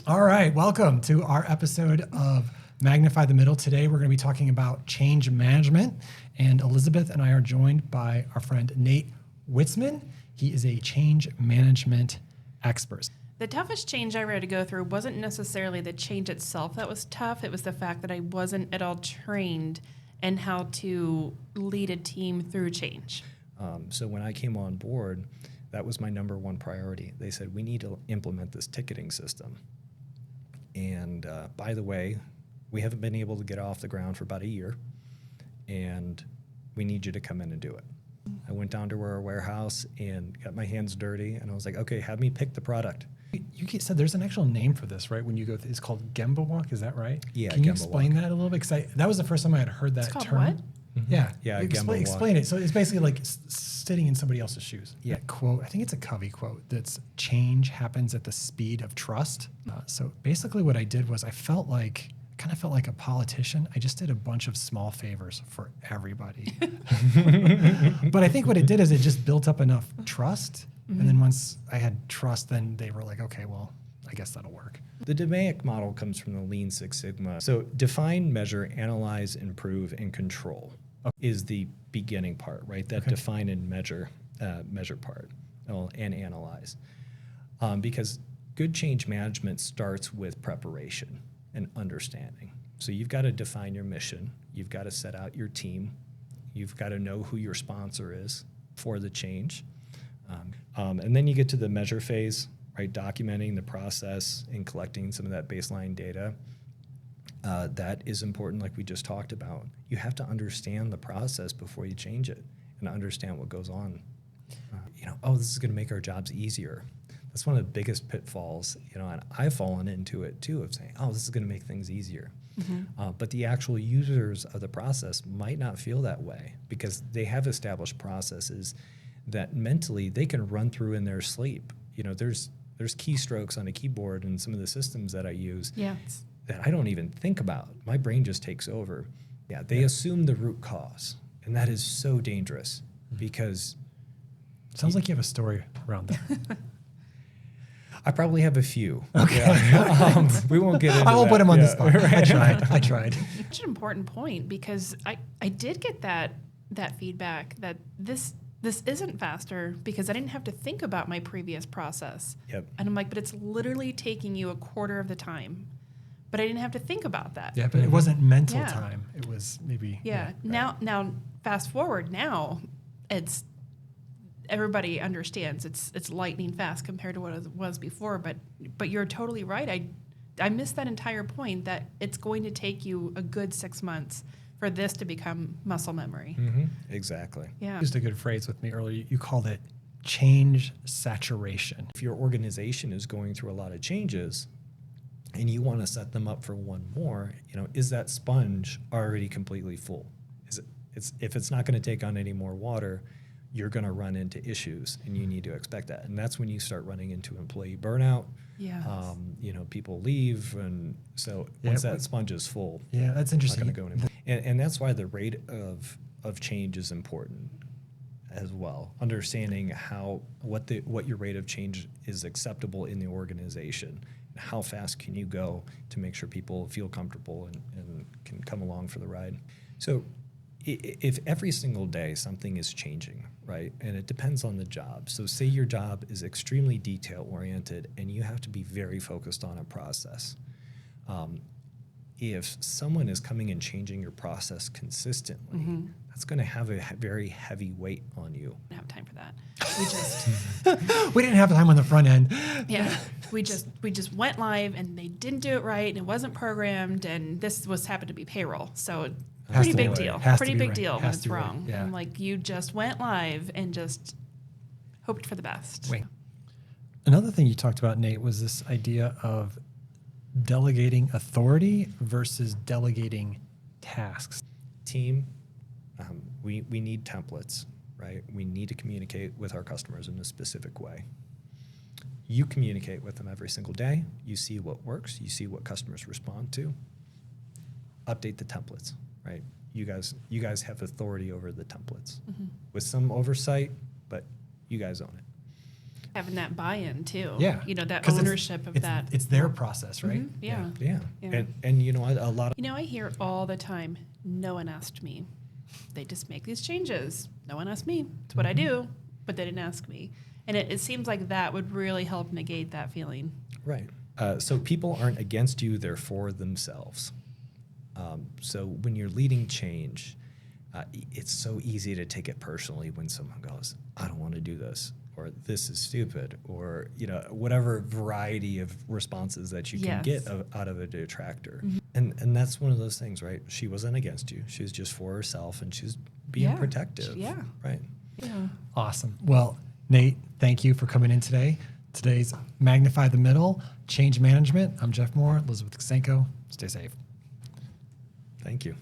All right, welcome to our episode of Magnify the Middle. Today we're going to be talking about change management, and Elizabeth and I are joined by our friend Nate Witzman. He is a change management expert. The toughest change I ever had to go through wasn't necessarily the change itself that was tough. It was the fact that I wasn't at all trained in how to lead a team through change. So when I came on board, that was my number one priority. They said, we need to implement this ticketing system. And by the way, we haven't been able to get off the ground for about a year, and we need you to come in and do it. I went down to our warehouse and got my hands dirty, and I was like, okay, have me pick the product. You said there's an actual name for this, right? When you go, it's called Gemba Walk, is that right? Yeah, Can you Gemba explain Walk. that a little bit? Because that was the first time I had heard that It's called term. what? Yeah, Yeah, Gemba Walk. explain it. So it's basically like sitting in somebody else's shoes. Yeah. That quote, I think it's a Covey quote, that's change happens at the speed of trust. So basically what I did was I kind of felt like a politician. I just did a bunch of small favors for everybody. But I think what it did is it just built up enough trust. Mm-hmm. And then once I had trust, then they were like, okay, well, I guess that'll work. The DMAIC model comes from the Lean Six Sigma. So define, measure, analyze, improve, and control is the beginning part, right? That define and measure part, and analyze. Because good change management starts with preparation and understanding. So you've got to define your mission. You've got to set out your team. You've got to know who your sponsor is for the change. And then you get to the measure phase, right? Documenting the process and collecting some of that baseline data. That is important, like we just talked about. You have to understand the process before you change it and understand what goes on. This is going to make our jobs easier. That's one of the biggest pitfalls, and I've fallen into it too, of saying, this is going to make things easier. Mm-hmm. But the actual users of the process might not feel that way because they have established processes that mentally they can run through in their sleep. There's keystrokes on a keyboard in some of the systems that I use that I don't even think about. My brain just takes over. They assume the root cause, and that is so dangerous because... Sounds like you have a story around that. I probably have a few. Okay. Yeah. We won't get into that. I won't put him on the spot. Right. I tried. It's an important point because I did get that feedback that this isn't faster because I didn't have to think about my previous process. Yep. And I'm like, but it's literally taking you a quarter of the time. But I didn't have to think about that. Yeah, but it wasn't mental time. It was maybe... Yeah. Now, fast forward, now it's... Everybody understands it's lightning fast compared to what it was before, but you're totally right. I missed that entire point that it's going to take you a good 6 months for this to become muscle memory. Mm-hmm. Exactly. Yeah. You used a good phrase with me earlier. You called it change saturation. If your organization is going through a lot of changes and you want to set them up for one more, is that sponge already completely full? If it's not going to take on any more water, you're going to run into issues, and you need to expect that. And that's when you start running into employee burnout. Yes. People leave, and so once that sponge is full, that's interesting. not going to go anymore. And that's why the rate of change is important as well. Understanding what your rate of change is acceptable in the organization, and how fast can you go to make sure people feel comfortable and can come along for the ride. So if every single day something is changing, right, and it depends on the job. So say your job is extremely detail-oriented and you have to be very focused on a process. If someone is coming and changing your process consistently, that's going to have a very heavy weight on you. I don't have time for that. We didn't have time on the front end. Yeah, we just went live and they didn't do it right and it wasn't programmed and this happened to be payroll. So pretty big deal. Pretty big deal when it's wrong. Yeah. I'm like, you just went live and just hoped for the best. Wait. Another thing you talked about, Nate, was this idea of delegating authority versus delegating tasks. Team, we need templates, right? We need to communicate with our customers in a specific way. You communicate with them every single day. You see what works. You see what customers respond to. Update the templates, right? You guys have authority over the templates with some oversight, but you guys own it. Having that buy-in too. Yeah. You know, that 'Cause ownership of that. It's their process, right? Mhm, yeah. Yeah. Yeah. And you know what? A lot of You know, I hear all the time, no one asked me. They just make these changes. No one asked me. It's what I do, but they didn't ask me. And it seems like that would really help negate that feeling. Right. So people aren't against you; they're for themselves. So when you're leading change, it's so easy to take it personally when someone goes, "I don't want to do this," or "This is stupid," or whatever variety of responses that you can get Yes. out of a detractor. And that's one of those things, right? She wasn't against you; she was just for herself, and she's being Yeah. protective. Yeah. Right. Yeah. Awesome. Well, Nate, thank you for coming in today. Today's Magnify the Middle, Change Management. I'm Jeff Moore, Elizabeth Kusenko. Stay safe. Thank you.